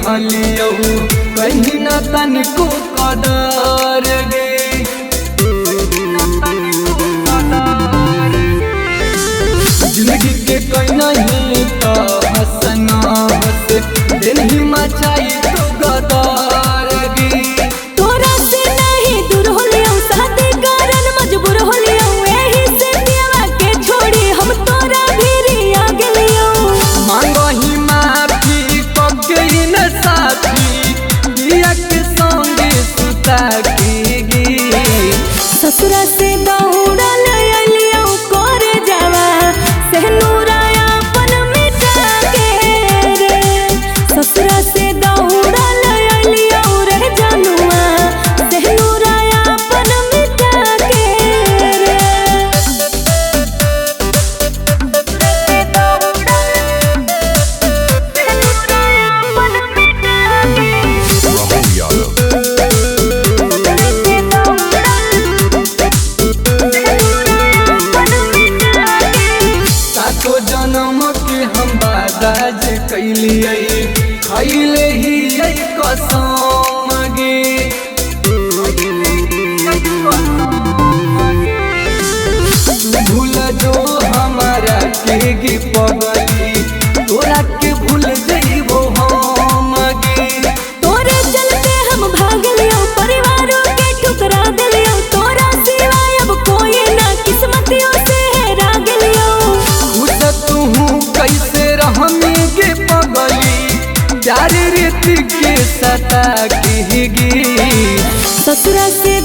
दिहलियो कहीं न तनिको कदर गे। जिंदगी के कोई नहीं तो हंसना हंस दिल ही मचाई तो गदर गे। तोरा से नहीं दूर होलियो शादी करन मजबूर होलियो एही से दिया के छोड़ी हम तोरा भिरी आ गेलियो। मांगो ही माफी कके न साथी दिया के संगे सुता की गे। ससुरा से दौड़ल अलियो करे जावा सेनुरा अपन मिटा के रे। ससुरा से दौड़ल अलियो रे जनुआ सेनुरा अपन मिटा के रे। से दौड़ल सेनुरा अपन मिटा के। सातो जन्म के हम बादाज कैलिए खैले ही कसम गे। भूल जो हमारा के गे पगली तोरा के भूल जइबो हम गे। तोरे चलते हम भाग लियो परिवारों के ठुकरा दिलियो। तोरा सिवाय अब कोई ना किस्मतियों से हेरा गेलियो। खुद तू कैसे रहमी गे पगली प्यार रीत के सता के गे। ससुरा से